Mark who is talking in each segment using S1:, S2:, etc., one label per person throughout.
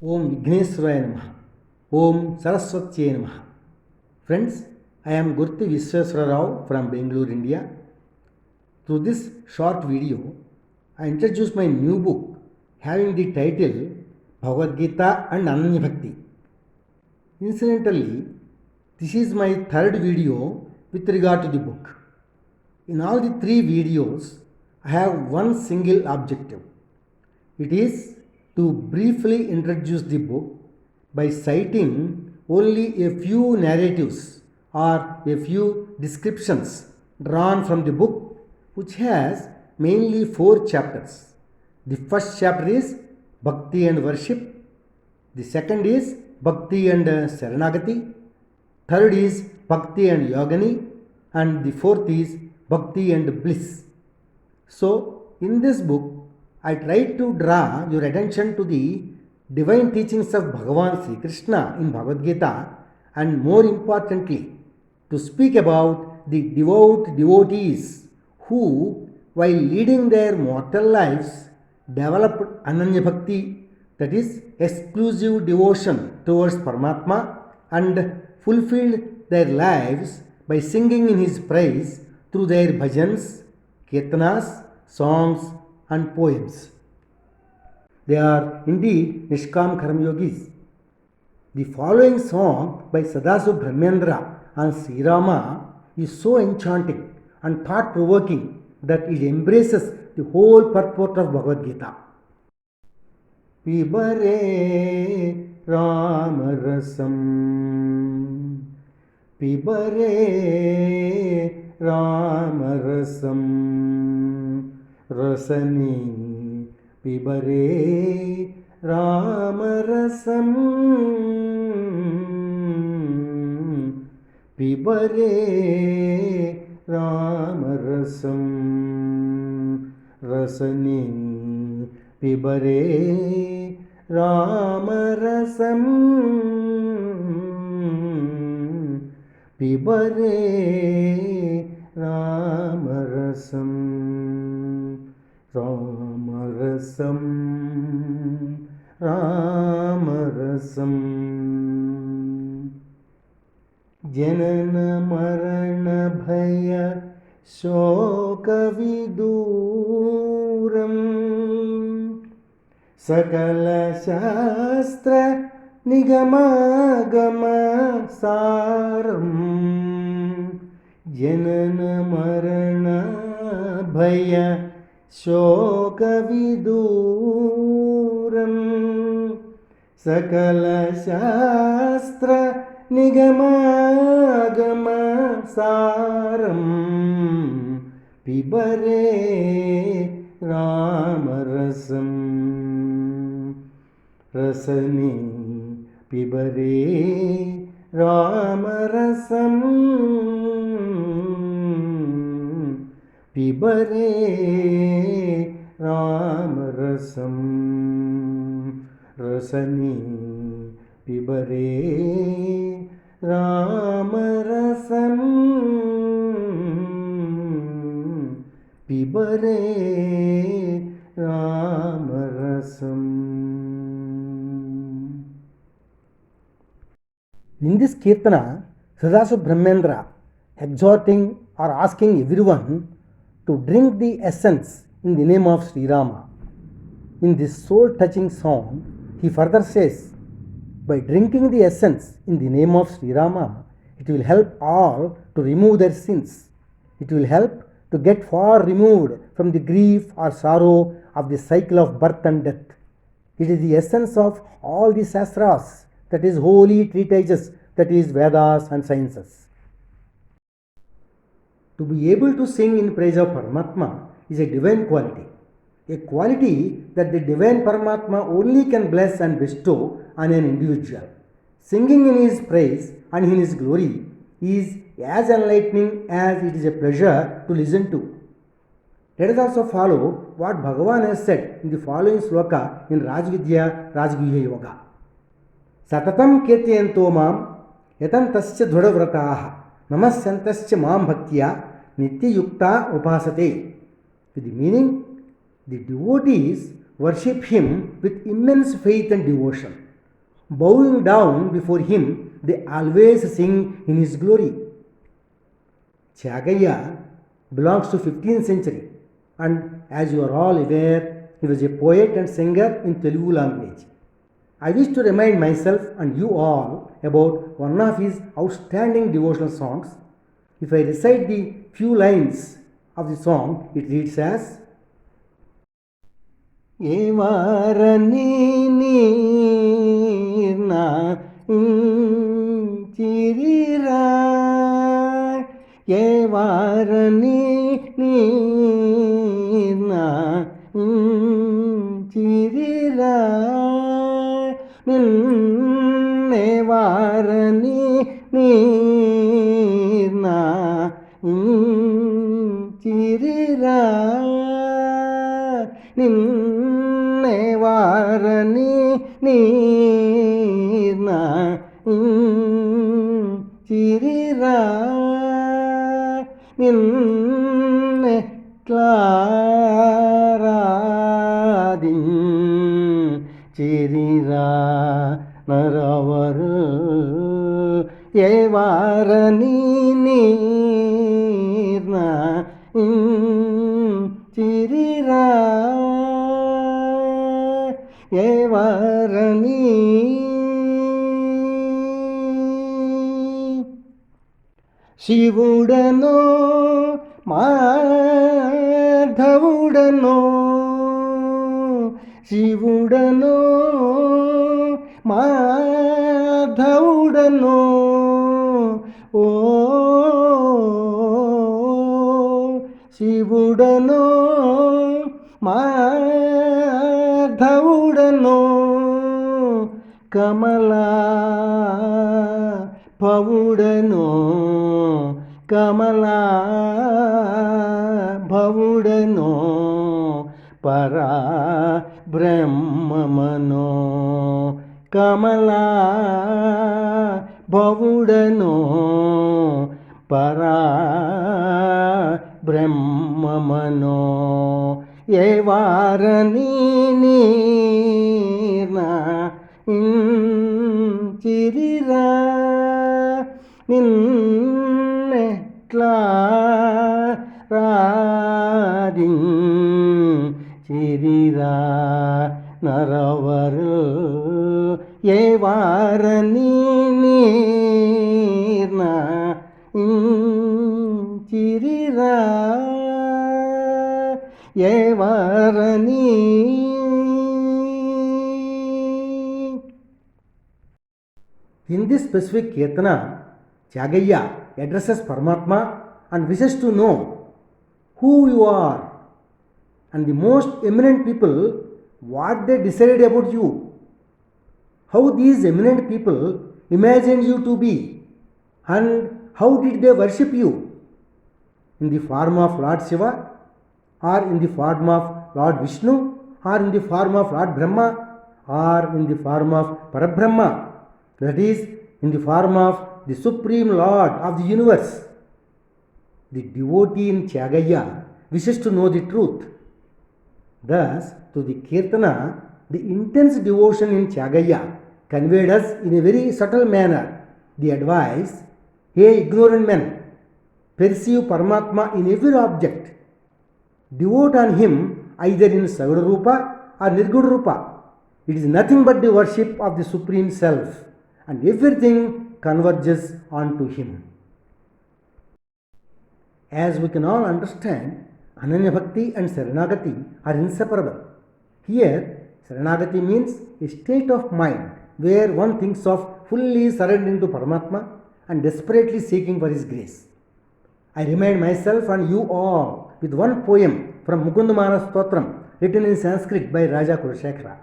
S1: Om Vigneswaraya Namaha. Om Saraswatyay Namaha. Friends, I am Gurti Visweswara Rao from Bangalore, India. Through this short video, I introduce my new book having the title Bhagavad Gita and Ananya Bhakti. Incidentally, this is my third video with regard to the book. In all the three videos, I have one single objective. It is to briefly introduce the book by citing only a few narratives or a few descriptions drawn from the book, which has mainly 4 chapters. The first chapter is Bhakti and Worship, the second is Bhakti and Saranagati, third is Bhakti and Yogani, and the fourth is Bhakti and Bliss. So, in this book, I try to draw your attention to the divine teachings of Bhagavan Sri Krishna in Bhagavad Gita, and more importantly, to speak about the devotees who, while leading their mortal lives, developed Ananya Bhakti, that is, exclusive devotion towards Paramatma, and fulfilled their lives by singing in his praise through their bhajans, kirtanas, songs, and poems. They are indeed Nishkam Karma Yogis. The following song by Sadasu Brahmendra on Sri Rama is so enchanting and thought provoking that it embraces the whole purport of Bhagavad Gita. Pibare Rama Rasam, Pibare Rama Rasam, Rasani Pibare Rama Rasam, Pibare Rama Rasam, Rasani Pibare Rama Rasam, Pibare Rama Rasam, Rama Rasam, Rama Rasam. Janana Marana Bhaya Shoka Viduram, Sakala Shastra Nigamagama Saram, Janana Marana Bhaya Shoka Viduram, Sakala Shastra Nigamagama Saram, Pibare Rama Rasam, Rasani Pibare Rama Rasam, Pibare Rama Rasam, Rasani Pibare Rama Rasam, Pibare Rama Rasam. In this Kirtana, Sadasu Brahmendra exhorting or asking everyone to drink the essence in the name of Sri Rama. In this soul-touching song, he further says, by drinking the essence in the name of Sri Rama, it will help all to remove their sins. It will help to get far removed from the grief or sorrow of the cycle of birth and death. It is the essence of all the Shastras, that is holy treatises, that is Vedas and sciences. To be able to sing in praise of Paramatma is a divine quality, a quality that the divine Paramatma only can bless and bestow on an individual. Singing in his praise and in his glory is as enlightening as it is a pleasure to listen to. Let us also follow what Bhagavan has said in the following sloka in Rajvidya Rajguhya Yoga. Satatam kirtayanto mam yatantasya dhrudavrataha namasyantasya mam bhaktya nityayukta upasate. With the meaning, the devotees worship him with immense faith and devotion. Bowing down before him, they always sing in his glory. Chagaya belongs to 15th century, and as you are all aware, he was a poet and singer in Telugu language. I wish to remind myself and you all about one of his outstanding devotional songs. If I recite the few lines of the song, it reads as Evarani nirna chirira Evarani nirna chirira Nevarani nirna chirira Nevarani nirna chirira Ninne claradin chirira naravaru Evarani nirna chirira Evarani శివుడనో మాధవుడనో శివుడనో మాధవుడనో ఓ శివుడనో మాధవుడనో కమలా భవుడనో కమలా భవుడనో పరా బ్రహ్మమనో కమలా భవుడనో పరా బ్రహ్మమనో ఏవారని నీర్నా చిరిరా నిన్నెట్లా రాది చిరిరా నరవరు ఏవారని నీర్నా చిరిరా ఏవారని In this specific kirtana, Chagaya addresses Paramatma and wishes to know who you are and the most eminent people what they decided about you, how these eminent people imagined you to be, and how did they worship you, in the form of Lord Shiva, or in the form of Lord Vishnu, or in the form of Lord Brahma, or in the form of Parabrahma, that is, in the form of the Supreme Lord of the universe. The devotee in Chagaya wishes to know the truth. Thus, to the kirtana, the intense devotion in Chagaya conveyed us in a very subtle manner the advice, hey ignorant men, perceive Paramatma in every object. Devote on him either in Saguna Rupa or Nirguna Rupa. It is nothing but the worship of the Supreme Self, and everything converges onto him. As we can all understand, Ananya Bhakti and Saranagati are inseparable. Here, Saranagati means a state of mind where one thinks of fully surrendering to Paramatma and desperately seeking for his grace. I remind myself and you all with one poem from Mukundamala Stotram written in Sanskrit by Raja Kulashekara.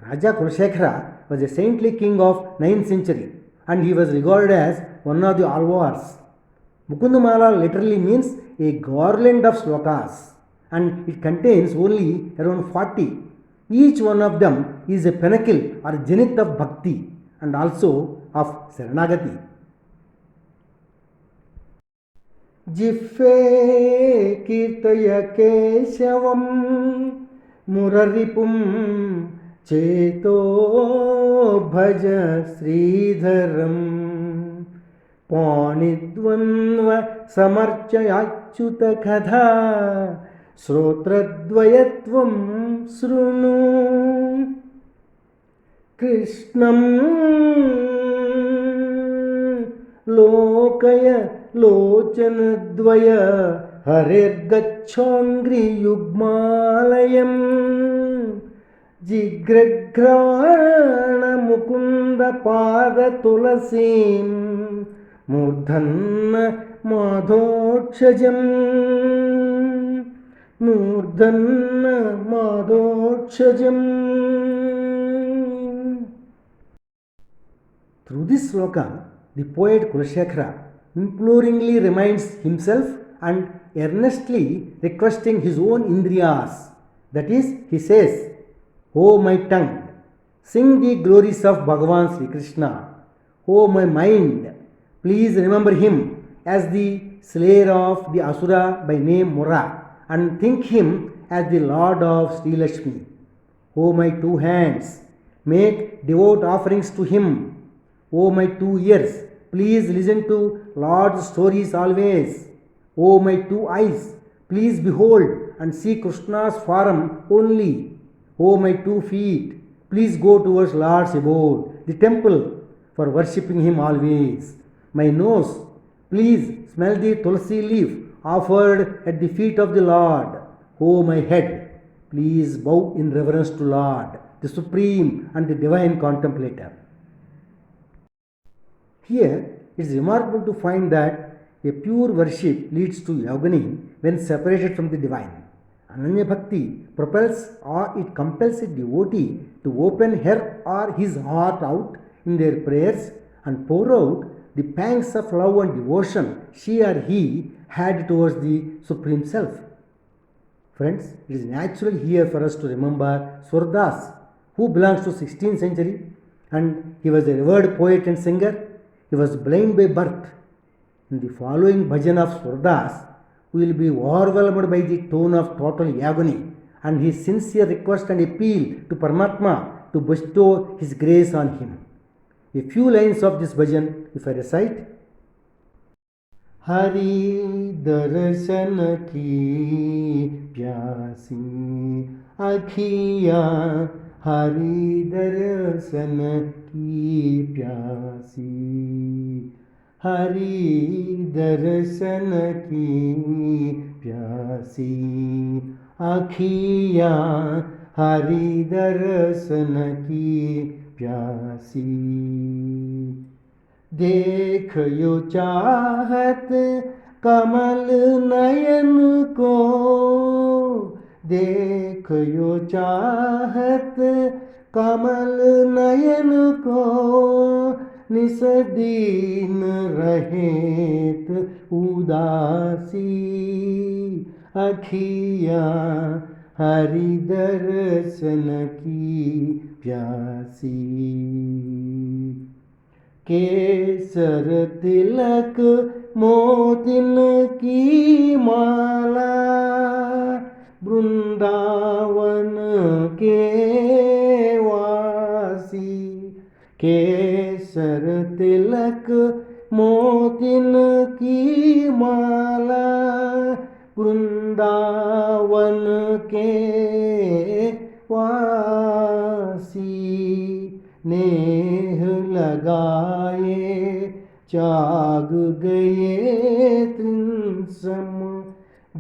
S1: Raja Kulashekara was a saintly king of 9th century and he was regarded as one of the Alvars. Mukundamala literally means a garland of slokas and it contains only around 40. Each one of them is a pinnacle or zenith of Bhakti and also of Saranagati. Jiffe kirtaya keshavam muraripum cheto भज श्रीधरम् पाणिद्वन्द्व समर्चयाच्युतकथा श्रोत्रद्वयत्वं शृणु कृष्णं लोकय लोचनद्वय हरिर्गच्छाङ्घ्रियुग्मालयम् जिघ्रघ्राणमुकुन्दपादतुलसीं मूर्धन्न माधोक्षजम् मूर्धन्न माधोक्षजम्. Through this sloka, the poet Kulashekara imploringly reminds himself and earnestly requesting his own indriyas. That is, he says, O my tongue, sing the glories of Bhagavan Sri Krishna. O my mind, please remember him as the slayer of the Asura by name Mura, and think him as the Lord of Sri Lakshmi. O my two hands, make devout offerings to him. O my two ears, please listen to Lord's stories always. O my two eyes, please behold and see Krishna's form only. O my 2 feet, please go towards Lord's abode, the temple, for worshipping him always. My nose, please smell the tulsi leaf offered at the feet of the Lord. O my head, please bow in reverence to Lord, the supreme and the divine contemplator. Here it is remarkable to find that a pure worship leads to yogani when separated from the divine. Ananya Bhakti propels or it compels a devotee to open her or his heart out in their prayers and pour out the pangs of love and devotion she or he had towards the Supreme Self. Friends, it is natural here for us to remember Surdas, who belongs to 16th century, and he was a revered poet and singer. He was blind by birth. In the following bhajan of Surdas, we will be overwhelmed by the tone of total agony and his sincere request and appeal to Paramatma to bestow his grace on him. A few lines of this bhajan, if I recite. Hari darshan ki pyasi akhiya, Hari darshan ki pyasi, Hari darshan ki pyasi akhiya, Hari darshan ki pyasi. देखो चाहत कमल नयन को, देखो चाहत कमल नयन को, निसदीन रहेत उदासी, अखियाँ हरि दर्शन की प्यासी. केसर तिलक मोतिन की माला, वृंदावन के वासी. केसर तिलक मोतिन की माला, वृंदावन के वासी. नेह लगाए चाग गए त्रिसम,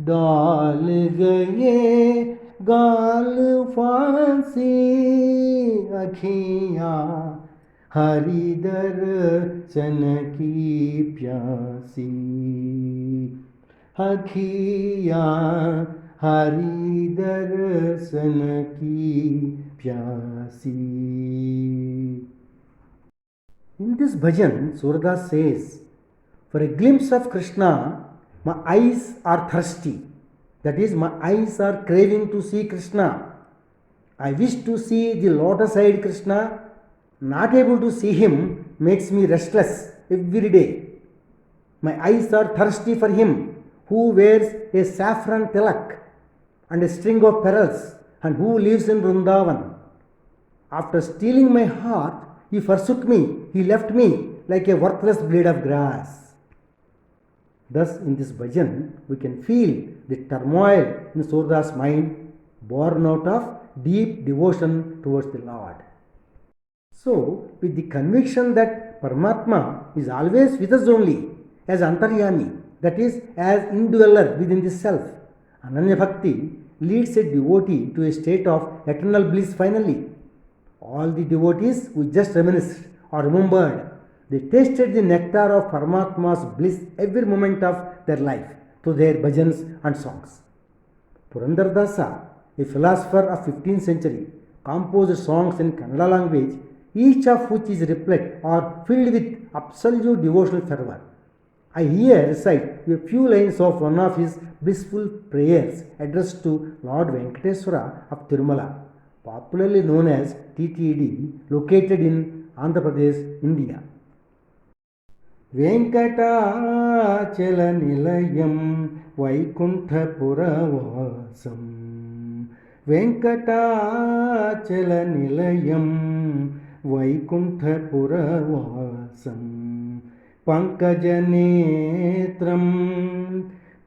S1: डाल गए गाल फांसी. अखियाँ हरि दर्शन की प्यासी, अखियाँ हरि दर्शन की प्यासी. In this bhajan, Surdas says, for a glimpse of Krishna, my eyes are thirsty. That is, my eyes are craving to see Krishna. I wish to see the lotus-eyed Krishna. Not able to see him makes me restless every day. My eyes are thirsty for him who wears a saffron tilak and a string of pearls and who lives in Vrindavan. After stealing my heart, He forsook me, he left me like a worthless blade of grass. Thus, in this bhajan, we can feel the turmoil in Surdas' mind born out of deep devotion towards the Lord. So, with the conviction that Paramatma is always with us only as Antaryami, that is, as indweller within the self, Ananya Bhakti leads a devotee to a state of eternal bliss finally. All the devotees who just reminisced or remembered, they tasted the nectar of Paramatma's bliss every moment of their life through their bhajans and songs. Purandardasa, a philosopher of 15th century, composed songs in Kannada language, each of which is replete or filled with absolute devotional fervor. I here recite a few lines of one of his blissful prayers addressed to Lord Venkateswara of Tirumala, popularly known as TTD, located in Andhra Pradesh, India. Venkatachala nilayam Vaikunthapuravasam Venkatachala nilayam Vaikunthapuravasam Pankajanetram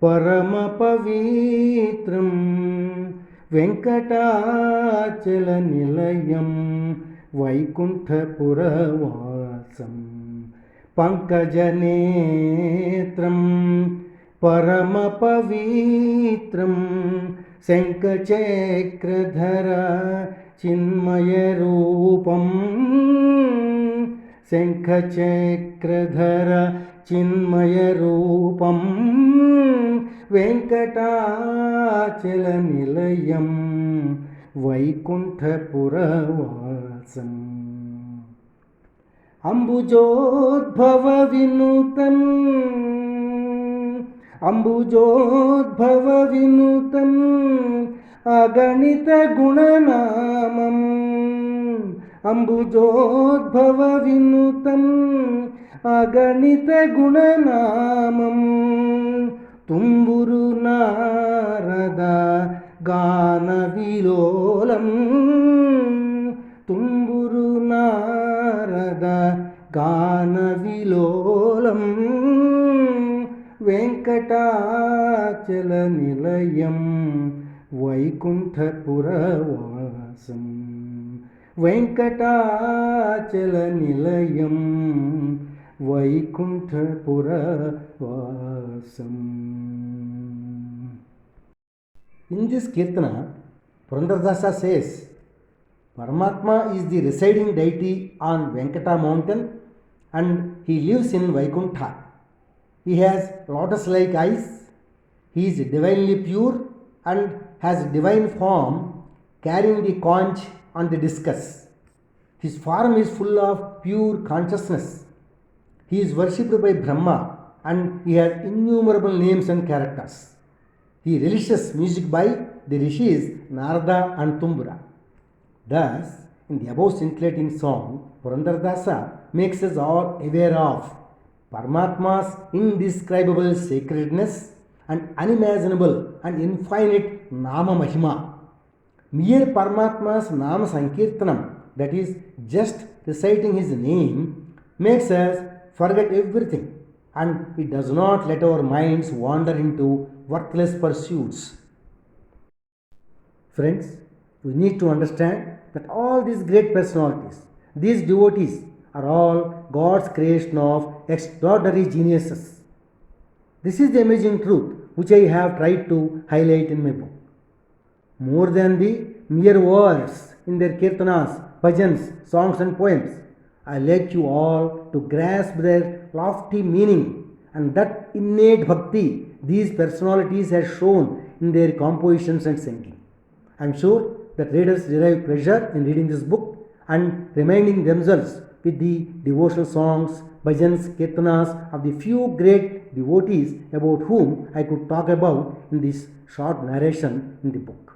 S1: Paramapavitram Venkatachala nilayam Vaikunthapuravasam Pankajanetram Paramapavitram Shankachakradhara Chinmayarupam Shankachakradhara Chinmayarupam Venkatachala nilayam Vaikunthapuravasam Ambujodbhava vinutam aganita gunanamam Ambujodbhava vinutam aganita gunanamam Tumburu narada gana vilolam Tumburu narada gana vilolam Venkatachala nilayam Vaikunthapuravasam Venkatachala nilayam Vaikunthapuravasam. In this kirtana, Purandardasa says, Paramatma is the residing deity on Venkata mountain and he lives in Vaikuntha. He has lotus-like eyes, he is divinely pure and has divine form carrying the conch on the discus. His form is full of pure consciousness. He is worshipped by Brahma and he has innumerable names and characters. He relishes music by the rishis Narada and Tumbura. Thus, in the above scintillating song, Purandardasa makes us all aware of Paramatma's indescribable sacredness and unimaginable and infinite Nama Mahima. Mere Paramatma's Nama Sankirtanam, that is, just reciting his name, makes us forget everything and it does not let our minds wander into worthless pursuits. Friends, we need to understand that all these great personalities, these devotees, are all God's creation of extraordinary geniuses. This is the amazing truth which I have tried to highlight in my book. More than the mere words in their kirtanas, bhajans, songs and poems, I like you all to grasp their lofty meaning and that innate bhakti these personalities have shown in their compositions and singing. I am sure that readers derive pleasure in reading this book and reminding themselves with the devotional songs, bhajans, kirtanas of the few great devotees about whom I could talk about in this short narration in the book.